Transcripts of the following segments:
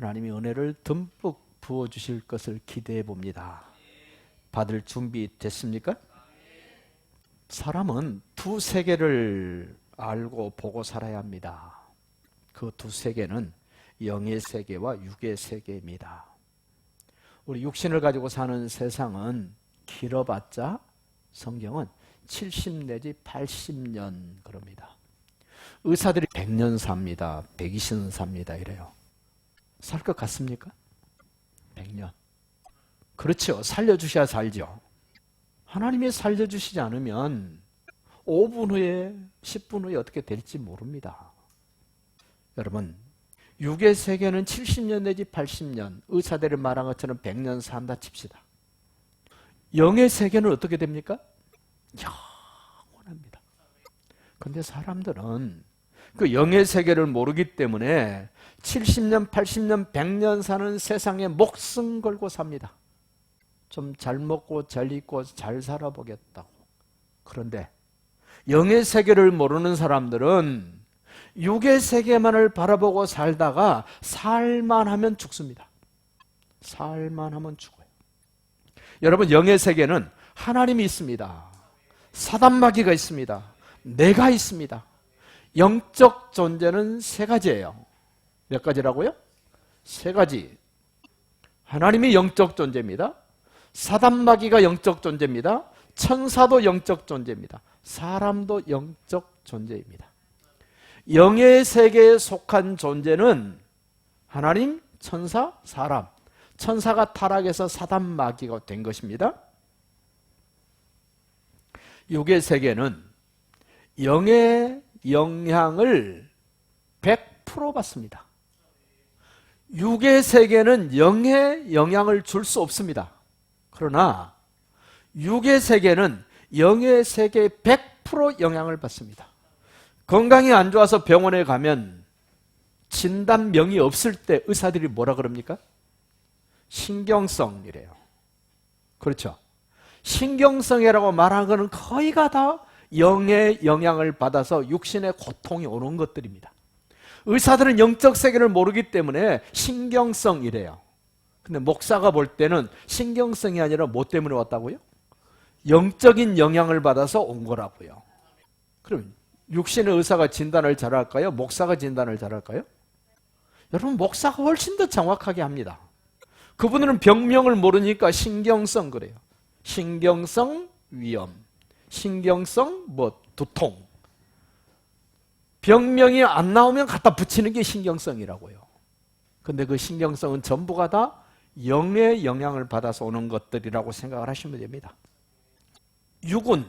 하나님이 은혜를 듬뿍 부어주실 것을 기대해 봅니다. 받을 준비 됐습니까? 사람은 두 세계를 알고 보고 살아야 합니다. 그 두 세계는 영의 세계와 육의 세계입니다. 우리 육신을 가지고 사는 세상은 길어봤자 성경은 70 내지 80년 그럽니다. 의사들이 100년 삽니다. 120년 삽니다. 이래요. 살 것 같습니까? 100년. 그렇죠. 살려주셔야 살죠. 하나님이 살려주시지 않으면 5분 후에 10분 후에 어떻게 될지 모릅니다. 여러분, 육의 세계는 70년 내지 80년, 의사들이 말한 것처럼 100년 산다 칩시다. 영의 세계는 어떻게 됩니까? 영원합니다. 그런데 사람들은 그 영의 세계를 모르기 때문에 70년, 80년, 100년 사는 세상에 목숨 걸고 삽니다. 좀 잘 먹고 잘 입고 잘 살아보겠다고. 그런데 영의 세계를 모르는 사람들은 육의 세계만을 바라보고 살다가 살만하면 죽습니다. 살만하면 죽어요. 여러분, 영의 세계는 하나님이 있습니다. 사단마귀가 있습니다. 내가 있습니다. 영적 존재는 세 가지예요. 몇 가지라고요? 세 가지. 하나님이 영적 존재입니다. 사단마귀가 영적 존재입니다. 천사도 영적 존재입니다. 사람도 영적 존재입니다. 영의 세계에 속한 존재는 하나님, 천사, 사람. 천사가 타락해서 사단마귀가 된 것입니다. 육의 세계는 영의 영향을 100% 받습니다. 육의 세계는 영의 영향을 줄 수 없습니다. 그러나 육의 세계는 영의 세계에 100% 영향을 받습니다. 건강이 안 좋아서 병원에 가면 진단명이 없을 때 의사들이 뭐라 그럽니까? 신경성이래요. 그렇죠? 신경성이라고 말하는 것은 거의가 다 영의 영향을 받아서 육신의 고통이 오는 것들입니다. 의사들은 영적 세계를 모르기 때문에 신경성이래요. 근데 목사가 볼 때는 신경성이 아니라 뭐 때문에 왔다고요? 영적인 영향을 받아서 온 거라고요. 그럼 육신의 의사가 진단을 잘할까요? 목사가 진단을 잘할까요? 여러분, 목사가 훨씬 더 정확하게 합니다. 그분들은 병명을 모르니까 신경성 그래요. 신경성 위염, 신경성 두통. 병명이 안 나오면 갖다 붙이는 게 신경성이라고요. 근데 그 신경성은 전부가 다 영의 영향을 받아서 오는 것들이라고 생각을 하시면 됩니다. 육은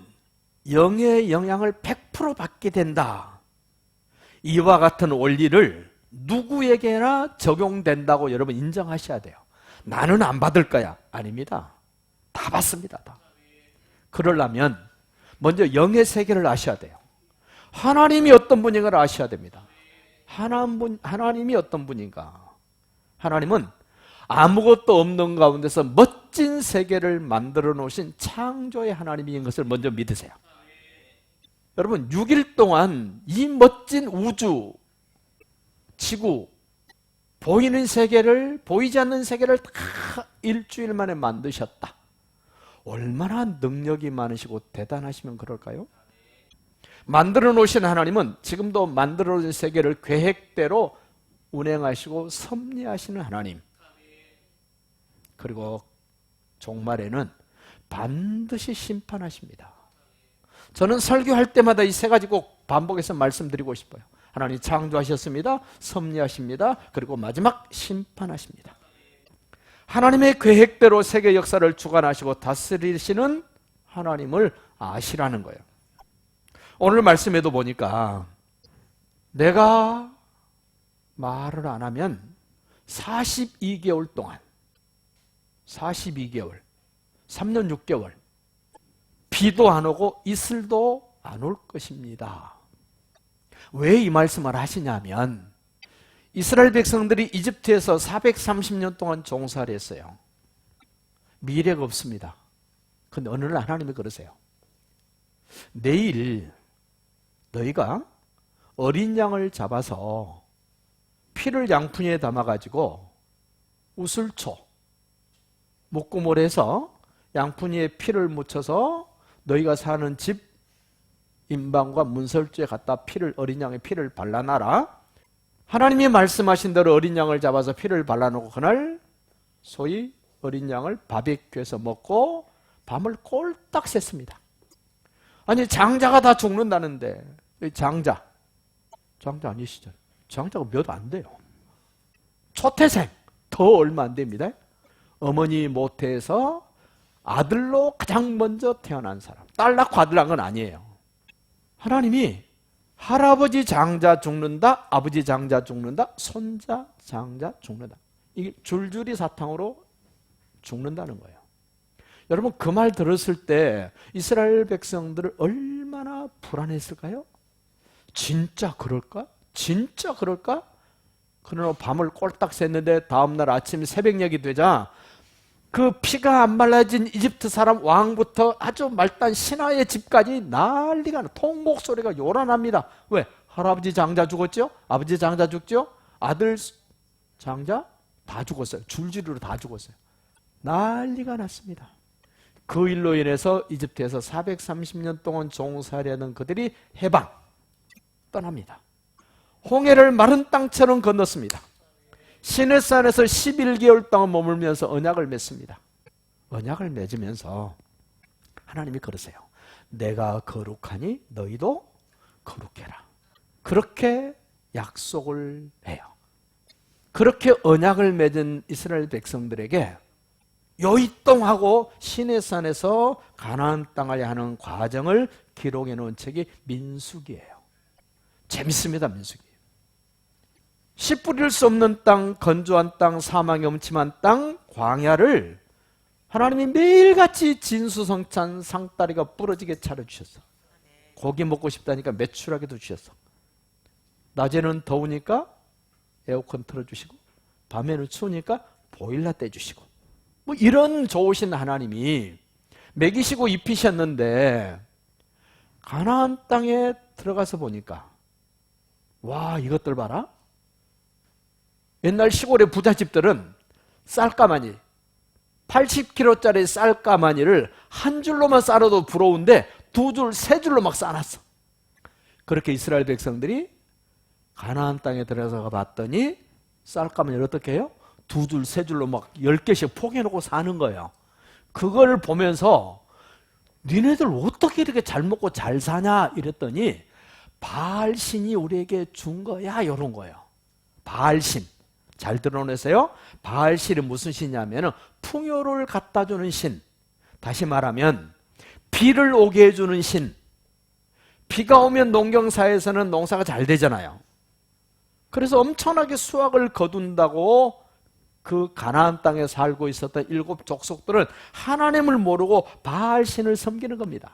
영의 영향을 100% 받게 된다. 이와 같은 원리를 누구에게나 적용된다고 여러분 인정하셔야 돼요. 나는 안 받을 거야. 아닙니다. 다 받습니다. 다. 그러려면 먼저 영의 세계를 아셔야 돼요. 하나님이 어떤 분인가를 아셔야 됩니다. 하나님이 어떤 분인가? 하나님은 아무것도 없는 가운데서 멋진 세계를 만들어 놓으신 창조의 하나님인 것을 먼저 믿으세요. 여러분, 6일 동안 이 멋진 우주, 지구, 보이는 세계를, 보이지 않는 세계를 다 일주일 만에 만드셨다. 얼마나 능력이 많으시고 대단하시면 그럴까요? 만들어 놓으신 하나님은 지금도 만들어 놓은 세계를 계획대로 운행하시고 섭리하시는 하나님. 그리고 종말에는 반드시 심판하십니다. 저는 설교할 때마다 이 세 가지 꼭 반복해서 말씀드리고 싶어요. 하나님 창조하셨습니다. 섭리하십니다. 그리고 마지막 심판하십니다. 하나님의 계획대로 세계 역사를 주관하시고 다스리시는 하나님을 아시라는 거예요. 오늘 말씀에도 보니까 내가 말을 안 하면 42개월 동안 42개월 3년 6개월 비도 안 오고 이슬도 안 올 것입니다. 왜 이 말씀을 하시냐면 이스라엘 백성들이 이집트에서 430년 동안 종살이 했어요. 미래가 없습니다. 그런데 어느 날 하나님이 그러세요. 내일 너희가 어린 양을 잡아서 피를 양푼에 담아가지고 우슬초, 목구멍에서 양푼이에 피를 묻혀서 너희가 사는 집 임방과 문설주에 갖다 어린 양의 피를 발라놔라. 하나님이 말씀하신 대로 어린 양을 잡아서 피를 발라놓고 그날 소위 어린 양을 바비큐에서 먹고 밤을 꼴딱 샜습니다. 아니 장자가 다 죽는다는데 장자 아니시죠? 장자가 몇 안 돼요. 초태생 더 얼마 안 됩니다. 어머니 모태에서 아들로 가장 먼저 태어난 사람. 딸 낳고 아들 낳은 건 아니에요. 하나님이 할아버지 장자 죽는다, 아버지 장자 죽는다, 손자 장자 죽는다. 이게 줄줄이 사탕으로 죽는다는 거예요. 여러분 그 말 들었을 때 이스라엘 백성들을 얼마나 불안했을까요? 진짜 그럴까? 진짜 그럴까? 그러나 밤을 꼴딱 샜는데 다음날 아침 새벽녘이 되자 그 피가 안 말라진 이집트 사람 왕부터 아주 말단 신하의 집까지 난리가 나. 통곡 소리가 요란합니다. 왜? 할아버지 장자 죽었죠? 아버지 장자 죽죠? 아들 장자 다 죽었어요. 줄줄이로 다 죽었어요. 난리가 났습니다. 그 일로 인해서 이집트에서 430년 동안 종살이하던 그들이 해방 떠납니다. 홍해를 마른 땅처럼 건넜습니다. 시내산에서 11개월 동안 머물면서 언약을 맺습니다. 언약을 맺으면서 하나님이 그러세요. 내가 거룩하니 너희도 거룩해라. 그렇게 약속을 해요. 그렇게 언약을 맺은 이스라엘 백성들에게 요이똥하고 시내산에서 가나안 땅을 하는 과정을 기록해 놓은 책이 민수기예요. 재밌습니다. 민수기. 씨 뿌릴 수 없는 땅, 건조한 땅, 사망이 엄침한 땅, 광야를 하나님이 매일같이 진수성찬 상다리가 부러지게 차려주셨어. 고기 먹고 싶다니까 매출하게도 주셨어. 낮에는 더우니까 에어컨 틀어주시고 밤에는 추우니까 보일러 떼주시고 뭐 이런 좋으신 하나님이 먹이시고 입히셨는데 가나안 땅에 들어가서 보니까 와 이것들 봐라. 옛날 시골의 부잣집들은 쌀가마니 80kg짜리 쌀가마니를 한 줄로만 쌀아도 부러운데 두 줄, 세 줄로 막 싸놨어. 그렇게 이스라엘 백성들이 가나안 땅에 들어가서 봤더니 쌀가마니를 어떻게 해요? 두 줄, 세 줄로 막 10개씩 포개놓고 사는 거예요. 그걸 보면서 니네들 어떻게 이렇게 잘 먹고 잘 사냐 이랬더니 바알신이 우리에게 준 거야 이런 거예요. 바알신. 잘 드러내세요. 바알신이 무슨 신이냐면 풍요를 갖다 주는 신. 다시 말하면 비를 오게 해주는 신. 비가 오면 농경사에서는 농사가 잘 되잖아요. 그래서 엄청나게 수확을 거둔다고 그 가나안 땅에 살고 있었던 7 족속들은 하나님을 모르고 바알신을 섬기는 겁니다.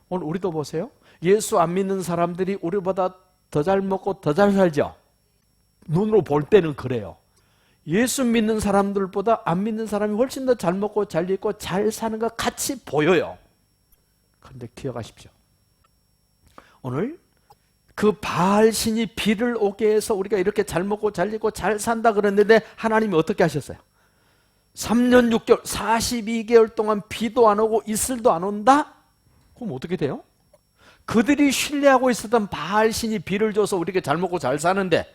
오늘 우리도 보세요. 예수 안 믿는 사람들이 우리보다 더 잘 먹고 더 잘 살죠. 눈으로 볼 때는 그래요. 예수 믿는 사람들보다 안 믿는 사람이 훨씬 더 잘 먹고 잘 입고 잘 사는 것 같이 보여요. 그런데 기억하십시오. 오늘 그 바알신이 비를 오게 해서 우리가 이렇게 잘 먹고 잘 입고 잘 산다 그랬는데 하나님이 어떻게 하셨어요? 3년 6개월 42개월 동안 비도 안 오고 이슬도 안 온다? 그럼 어떻게 돼요? 그들이 신뢰하고 있었던 바알신이 비를 줘서 우리가 잘 먹고 잘 사는데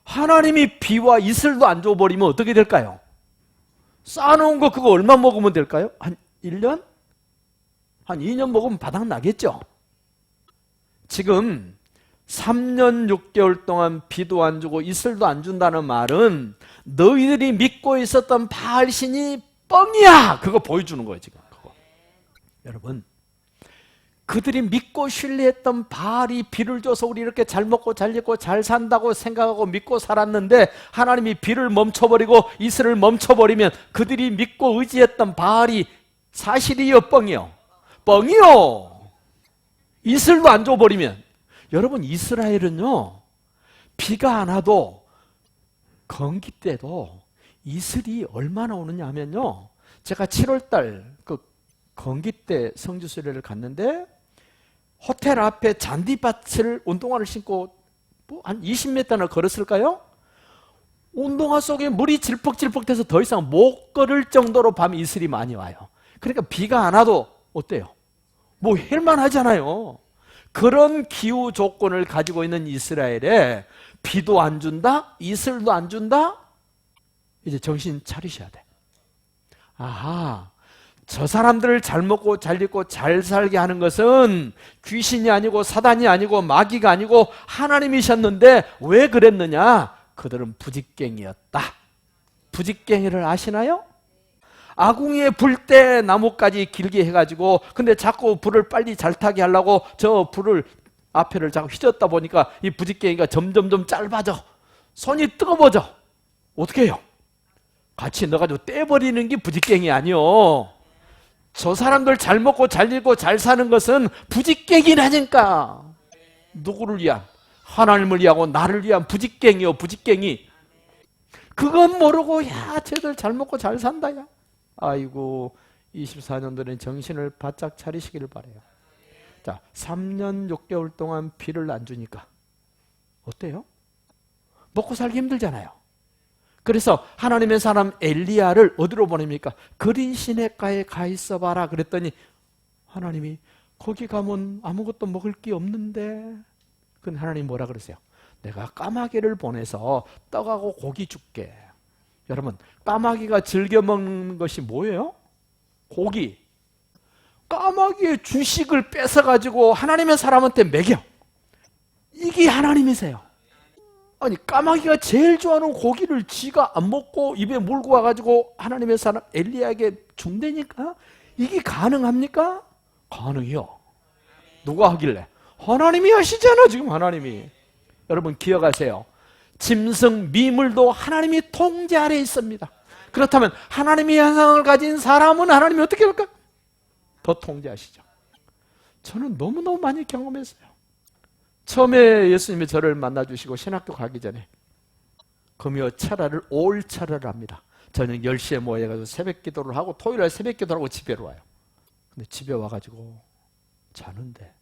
하나님이 비와 이슬도 안 줘버리면 어떻게 될까요? 쌓아놓은 거 그거 얼마 먹으면 될까요? 한 1년? 한 2년 먹으면 바닥 나겠죠? 지금 3년 6개월 동안 비도 안 주고 이슬도 안 준다는 말은 너희들이 믿고 있었던 바알신이 뻥이야! 그거 보여주는 거예요 지금. 그거. 여러분 그들이 믿고 신뢰했던 바알이 비를 줘서 우리 이렇게 잘 먹고 잘 입고 잘 산다고 생각하고 믿고 살았는데 하나님이 비를 멈춰버리고 이슬을 멈춰버리면 그들이 믿고 의지했던 바알이 사실이요 뻥이요? 뻥이요. 이슬도 안 줘버리면 여러분 이스라엘은요 비가 안 와도 건기 때도 이슬이 얼마나 오느냐 하면요 제가 7월달 그 건기 때 성지순례를 갔는데 호텔 앞에 잔디밭을 운동화를 신고 뭐 한 20m나 걸었을까요? 운동화 속에 물이 질퍽질퍽돼서 더 이상 못 걸을 정도로 밤에 이슬이 많이 와요. 그러니까 비가 안 와도 어때요? 뭐 헬만하잖아요. 그런 기후 조건을 가지고 있는 이스라엘에 비도 안 준다? 이슬도 안 준다? 이제 정신 차리셔야 돼. 아하, 저 사람들을 잘 먹고 잘 입고 잘 살게 하는 것은 귀신이 아니고 사단이 아니고 마귀가 아니고 하나님이셨는데 왜 그랬느냐? 그들은 부직갱이였다. 부직갱이를 아시나요? 아궁이에 불 때 나뭇가지 길게 해가지고 근데 자꾸 불을 빨리 잘 타게 하려고 저 불을 앞에를 자꾸 휘젓다 보니까 이 부직갱이가 점점점 짧아져. 손이 뜨거워져. 어떻게 해요? 같이 넣어가지고 떼버리는 게 부직갱이 아니요. 저 사람들 잘 먹고 잘 입고 잘 사는 것은 부직갱이라니까. 누구를 위한? 하나님을 위하고 나를 위한 부직갱이요, 부직갱이. 그건 모르고 야 쟤들 잘 먹고 잘 산다 야. 아이고 24년도는 정신을 바짝 차리시기를 바라요. 자, 3년 6개월 동안 비를 안 주니까 어때요? 먹고 살기 힘들잖아요. 그래서 하나님의 사람 엘리야를 어디로 보냅니까? 그린 시냇가에 가 있어 봐라 그랬더니 하나님이 거기 가면 아무것도 먹을 게 없는데. 근데 하나님 뭐라 그러세요? 내가 까마귀를 보내서 떡하고 고기 줄게. 여러분, 까마귀가 즐겨 먹는 것이 뭐예요? 고기. 까마귀의 주식을 뺏어가지고 하나님의 사람한테 먹여. 이게 하나님이세요. 아니, 까마귀가 제일 좋아하는 고기를 지가 안 먹고 입에 물고 와가지고 하나님의 사람 엘리야에게 준다니까? 이게 가능합니까? 가능해요. 누가 하길래? 하나님이 하시잖아, 지금 하나님이. 여러분 기억하세요. 짐승, 미물도 하나님이 통제 아래에 있습니다. 그렇다면 하나님의 형상을 가진 사람은 하나님이 어떻게 할까? 더 통제하시죠. 저는 너무너무 많이 경험했어요. 처음에 예수님이 저를 만나주시고 신학교 가기 전에 금요 철야를 5일 철야를 합니다. 저녁 10시에 모여가지고 새벽 기도를 하고 토요일에 새벽 기도를 하고 집에 와요. 근데 집에 와가지고 자는데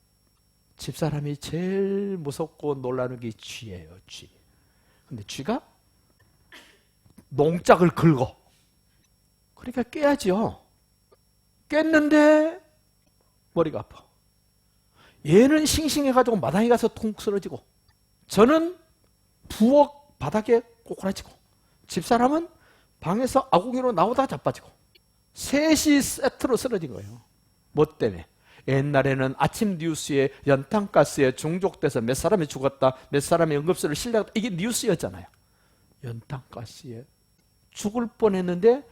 집사람이 제일 무섭고 놀라는 게 쥐예요, 쥐. 근데 쥐가 농짝을 긁어. 그러니까 깨야지요. 깼는데 머리가 아파. 얘는 싱싱해가지고 마당에 가서 퉁 쓰러지고 저는 부엌 바닥에 꼬꾸라지고 집사람은 방에서 아궁이로 나오다 자빠지고 셋이 세트로 쓰러진 거예요. 뭐 때문에? 옛날에는 아침 뉴스에 연탄가스에 중독돼서 몇 사람이 죽었다, 몇 사람이 응급실을 실려갔다, 이게 뉴스였잖아요. 연탄가스에 죽을 뻔했는데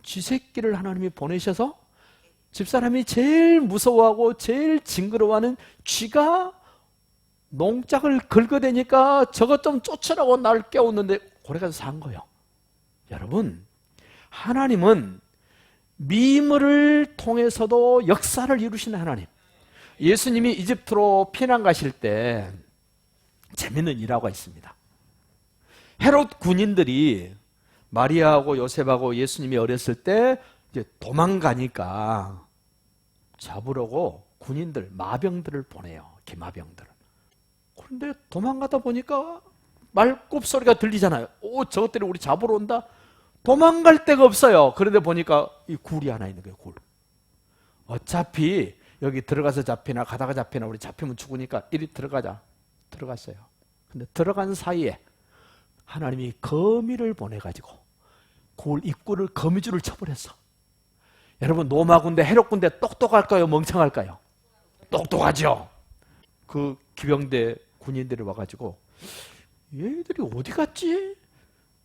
쥐새끼를 하나님이 보내셔서 집사람이 제일 무서워하고 제일 징그러워하는 쥐가 농짝을 긁어대니까 저것 좀 쫓으라고 나를 깨웠는데 고래 가서 산 거예요. 여러분, 하나님은 미물을 통해서도 역사를 이루시는 하나님. 예수님이 이집트로 피난 가실 때 재밌는 일화가 있습니다. 헤롯 군인들이 마리아하고 요셉하고 예수님이 어렸을 때 이제 도망가니까 잡으려고 군인들, 마병들을 보내요. 기마병들을. 그런데 도망가다 보니까 말굽소리가 들리잖아요. 오, 저것들이 우리 잡으러 온다. 도망갈 데가 없어요. 그런데 보니까 이 굴이 하나 있는 거예요. 굴. 어차피 여기 들어가서 잡히나 가다가 잡히나 우리 잡히면 죽으니까 이리 들어가자. 들어갔어요. 근데 들어간 사이에 하나님이 거미를 보내가지고 굴 입구를 거미줄을 쳐버렸어. 여러분, 로마 군대, 헤롯 군대 똑똑할까요? 멍청할까요? 똑똑하죠. 그 기병대 군인들이 와가지고 얘들이 어디 갔지?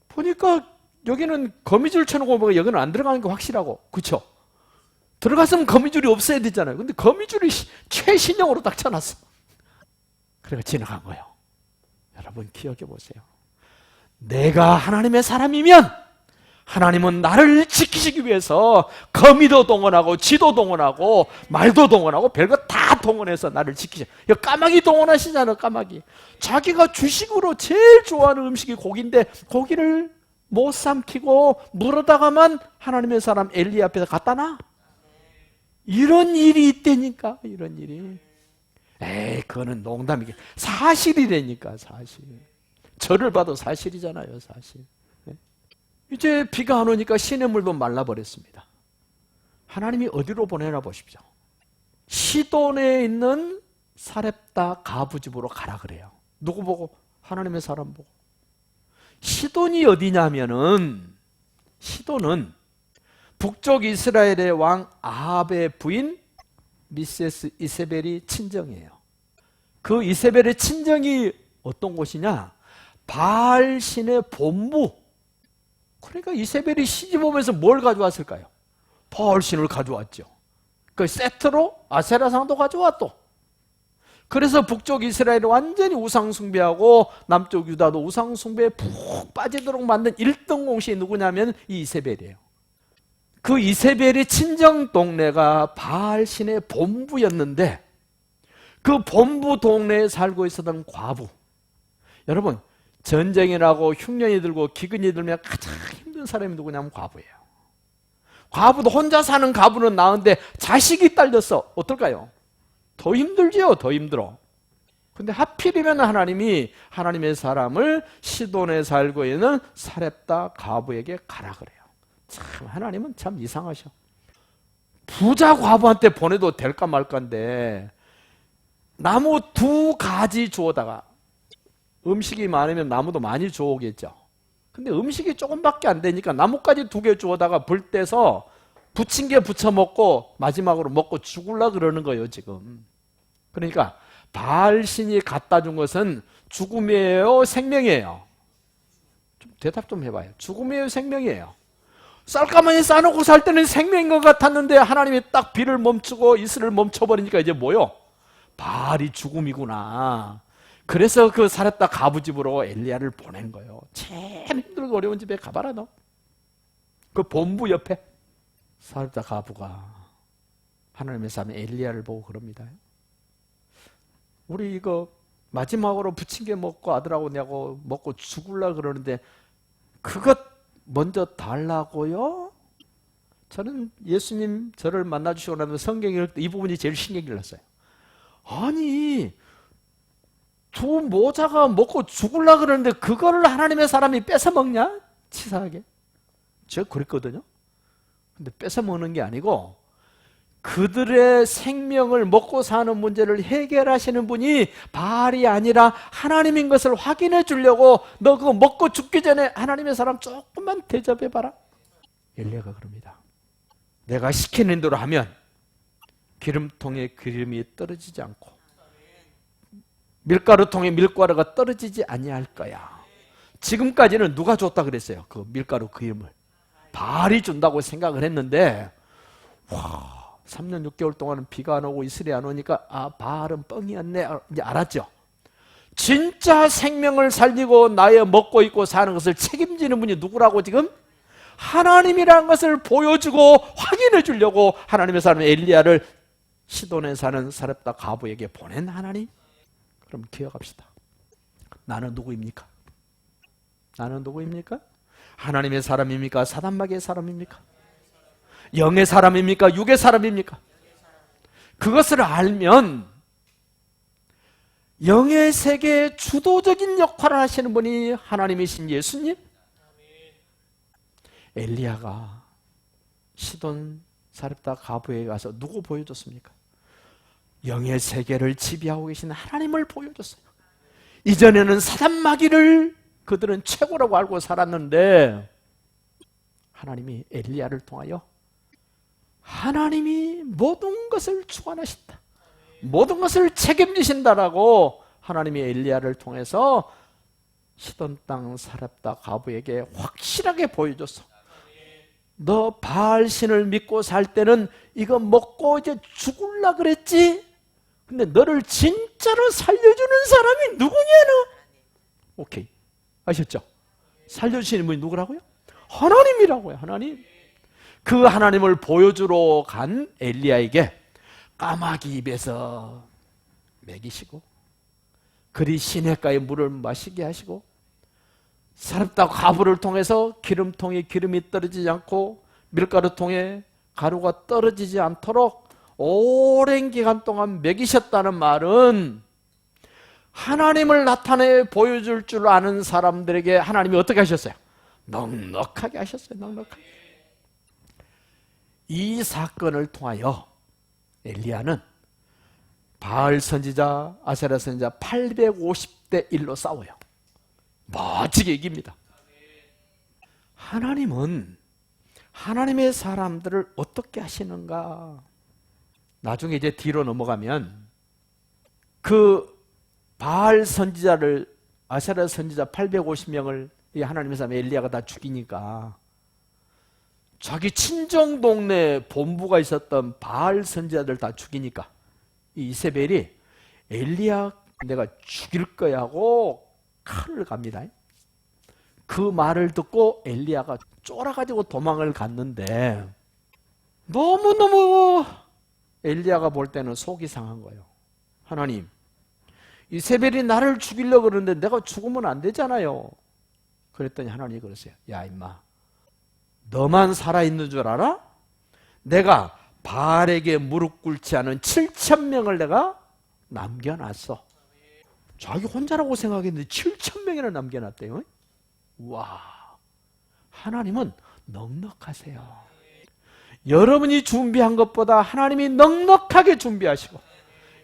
보니까 여기는 거미줄 쳐놓고 보면 여기는 안 들어가는 게 확실하고, 그렇죠? 들어갔으면 거미줄이 없어야 되잖아요. 근데 거미줄이 최신형으로 딱 쳐놨어. 그래서 지나간 거예요. 여러분 기억해 보세요. 내가 하나님의 사람이면 하나님은 나를 지키시기 위해서 거미도 동원하고 쥐도 동원하고 말도 동원하고 별거 다 동원해서 나를 지키셔. 까마귀 동원하시잖아요. 까마귀. 자기가 주식으로 제일 좋아하는 음식이 고기인데 고기를 못 삼키고 물어다가만 하나님의 사람 엘리 앞에서 갖다 놔. 이런 일이 있다니까. 이런 일이. 에이, 그거는 농담이게. 사실이라니까. 사실. 저를 봐도 사실이잖아요. 사실. 이제 비가 안 오니까 시냇물도 말라버렸습니다. 하나님이 어디로 보내나 보십시오. 시돈에 있는 사렙다 가부 집으로 가라 그래요. 누구 보고? 하나님의 사람 보고. 시돈이 어디냐면은, 시돈은 북쪽 이스라엘의 왕 아합의 부인 미세스 이세벨이 친정이에요. 그 이세벨의 친정이 어떤 곳이냐? 바알 신의 본부. 그러니까 이세벨이 시집 오면서 뭘 가져왔을까요? 바알 신을 가져왔죠. 그 세트로 아세라상도 가져왔또. 그래서 북쪽 이스라엘이 완전히 우상숭배하고 남쪽 유다도 우상숭배에 푹 빠지도록 만든 1등 공신이 누구냐면 이 이세벨이에요. 그 이세벨의 친정 동네가 바알 신의 본부였는데 그 본부 동네에 살고 있었던 과부. 여러분, 전쟁이 나고 흉년이 들고 기근이 들면 가장 힘든 사람이 누구냐면 과부예요. 과부도 혼자 사는 과부는 나은데 자식이 딸렸어. 어떨까요? 더 힘들지요. 더 힘들어. 근데 하필이면 하나님이 하나님의 사람을 시돈에 살고 있는 사렙다 과부에게 가라 그래요. 참 하나님은 참 이상하셔. 부자 과부한테 보내도 될까 말까인데 나무 2가지 주워다가, 음식이 많으면 나무도 많이 주워오겠죠. 근데 음식이 조금밖에 안 되니까 나뭇가지 2개 주워다가 불 떼서 부친 게 부쳐 먹고 마지막으로 먹고 죽으려 그러는 거예요 지금. 그러니까 바알 신이 갖다 준 것은 죽음이에요, 생명이에요? 좀 대답 좀 해봐요. 죽음이에요, 생명이에요? 쌀가마니 싸놓고 살 때는 생명인 것 같았는데 하나님이 딱 비를 멈추고 이슬을 멈춰버리니까 이제 뭐요? 바알이 죽음이구나. 그래서 그 사렙다 가부집으로 엘리야를 보낸 거예요. 제일 힘들고 어려운 집에 가봐라 너. 그 본부 옆에 사렙다 가부가 하나님의 사람 엘리야를 보고 그럽니다. 우리 이거 마지막으로 부침개 먹고 아들하고 내고 먹고 죽을라 그러는데 그것 먼저 달라고요? 저는 예수님 저를 만나주시고 나면 성경 읽을 때 이 부분이 제일 신경이 났어요. 아니 2 모자가 먹고 죽을라 그러는데 그거를 하나님의 사람이 뺏어 먹냐? 치사하게. 제가 그랬거든요. 근데 뺏어 먹는 게 아니고 그들의 생명을 먹고 사는 문제를 해결하시는 분이 바알이 아니라 하나님인 것을 확인해 주려고 너 그거 먹고 죽기 전에 하나님의 사람 조금만 대접해봐라. 엘리야가 그럽니다. 내가 시키는 대로 하면 기름통에 기름이 떨어지지 않고 밀가루통에 밀가루가 떨어지지 아니할 거야. 지금까지는 누가 줬다 그랬어요? 그 밀가루 기름을 바알이 준다고 생각을 했는데 3년 6개월 동안은 비가 안 오고 이슬이 안 오니까 바알은 뻥이었네 이제 알았죠. 진짜 생명을 살리고 나의 먹고 있고 사는 것을 책임지는 분이 누구라고 지금? 하나님이라는 것을 보여주고 확인해 주려고 하나님의 사람 엘리야를 시돈에 사는 사렙다 가부에게 보낸 하나님. 그럼 기억합시다. 나는 누구입니까? 나는 누구입니까? 하나님의 사람입니까? 사단마귀의 사람입니까? 영의 사람입니까? 육의 사람입니까? 그것을 알면 영의 세계의 주도적인 역할을 하시는 분이 하나님이신 예수님. 엘리야가 시돈 사렙다 가부에 가서 누구 보여줬습니까? 영의 세계를 지배하고 계신 하나님을 보여줬어요. 이전에는 사단마귀를 그들은 최고라고 알고 살았는데 하나님이 엘리야를 통하여 하나님이 모든 것을 주관하신다, 모든 것을 책임지신다라고 하나님이 엘리야를 통해서 시돈 땅 사렙다 가부에게 확실하게 보여줬어. 너 바알 신을 믿고 살 때는 이거 먹고 이제 죽을라 그랬지? 근데 너를 진짜로 살려주는 사람이 누구냐 너? 오케이, 아셨죠? 살려주시는 분이 누구라고요? 하나님이라고요. 하나님. 그 하나님을 보여주러 간 엘리야에게 까마귀 입에서 먹이시고 그리 시냇가에 물을 마시게 하시고 사렙다 가부를 통해서 기름통에 기름이 떨어지지 않고 밀가루통에 가루가 떨어지지 않도록 오랜 기간 동안 먹이셨다는 말은 하나님을 나타내 보여줄 줄 아는 사람들에게 하나님이 어떻게 하셨어요? 넉넉하게 하셨어요. 넉넉하게. 이 사건을 통하여 엘리야는 바알 선지자, 아세라 선지자 850대 1로 싸워요. 멋지게 이깁니다. 하나님은 하나님의 사람들을 어떻게 하시는가? 나중에 이제 뒤로 넘어가면 그 바알 선지자를, 아세라 선지자 850명을 이 하나님의 사람 엘리야가 다 죽이니까 자기 친정 동네에 본부가 있었던 바알 선지자들 다 죽이니까 이 이세벨이 엘리야 내가 죽일 거야 하고 칼을 갑니다. 그 말을 듣고 엘리야가 쫄아가지고 도망을 갔는데 너무너무 엘리야가 볼 때는 속이 상한 거예요. 하나님, 이세벨이 나를 죽이려고 그러는데 내가 죽으면 안 되잖아요. 그랬더니 하나님이 그러세요. 야 임마, 너만 살아있는 줄 알아? 내가 바알에게 무릎 꿇지 않은 7,000명을 내가 남겨놨어. 자기 혼자라고 생각했는데 7,000명이나 남겨놨대요. 와, 하나님은 넉넉하세요. 여러분이 준비한 것보다 하나님이 넉넉하게 준비하시고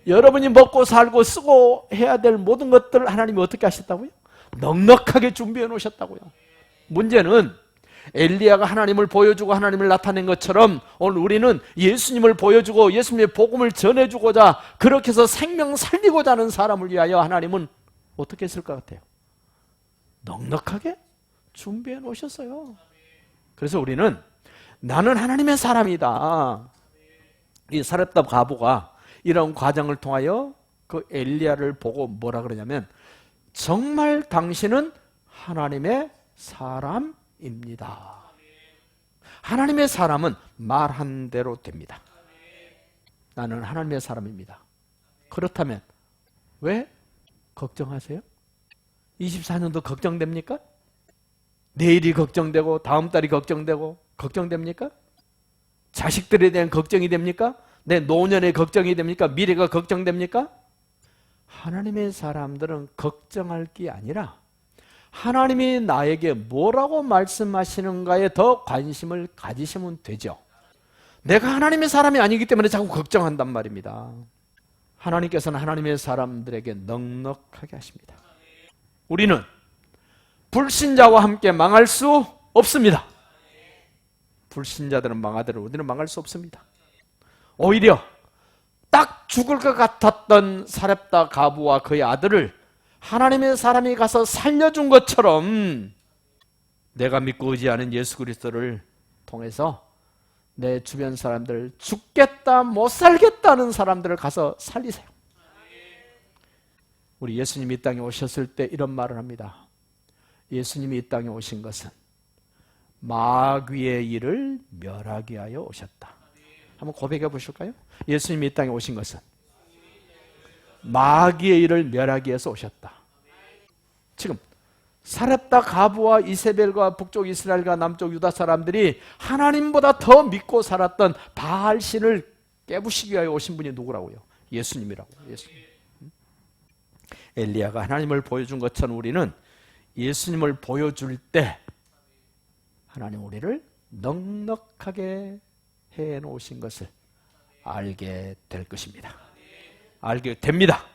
여러분이 먹고 살고 쓰고 해야 될 모든 것들을 하나님이 어떻게 하셨다고요? 넉넉하게 준비해 놓으셨다고요. 문제는 엘리야가 하나님을 보여주고 하나님을 나타낸 것처럼 오늘 우리는 예수님을 보여주고 예수님의 복음을 전해주고자 그렇게 해서 생명 살리고자 하는 사람을 위하여 하나님은 어떻게 했을 것 같아요? 넉넉하게 준비해 놓으셨어요. 그래서 우리는 나는 하나님의 사람이다. 이 사렙다 과부가 이런 과정을 통하여 그 엘리야를 보고 뭐라 그러냐면 정말 당신은 하나님의 사람입니다. 하나님의 사람은 말한 대로 됩니다. 나는 하나님의 사람입니다. 그렇다면 왜 걱정하세요? 24년도 걱정됩니까? 내일이 걱정되고 다음 달이 걱정되고 걱정됩니까? 자식들에 대한 걱정이 됩니까? 내 노년에 걱정이 됩니까? 미래가 걱정됩니까? 하나님의 사람들은 걱정할 게 아니라 하나님이 나에게 뭐라고 말씀하시는가에 더 관심을 가지시면 되죠. 내가 하나님의 사람이 아니기 때문에 자꾸 걱정한단 말입니다. 하나님께서는 하나님의 사람들에게 넉넉하게 하십니다. 우리는 불신자와 함께 망할 수 없습니다. 불신자들은 망하더라도 우리는 망할 수 없습니다. 오히려 딱 죽을 것 같았던 사렙다 과부와 그의 아들을 하나님의 사람이 가서 살려준 것처럼 내가 믿고 의지하는 예수 그리스도를 통해서 내 주변 사람들 죽겠다 못 살겠다는 사람들을 가서 살리세요. 우리 예수님이 이 땅에 오셨을 때 이런 말을 합니다. 예수님이 이 땅에 오신 것은 마귀의 일을 멸하게 하여 오셨다. 한번 고백해 보실까요? 예수님이 이 땅에 오신 것은 마귀의 일을 멸하기 위해서 오셨다. 지금 사렙다 과부와 이세벨과 북쪽 이스라엘과 남쪽 유다 사람들이 하나님보다 더 믿고 살았던 바알 신을 깨부시기 위하여 오신 분이 누구라고요? 예수님이라고. 예수님. 엘리야가 하나님을 보여준 것처럼 우리는 예수님을 보여줄 때 하나님 우리를 넉넉하게 해놓으신 것을 알게 될 것입니다. 알게 됩니다.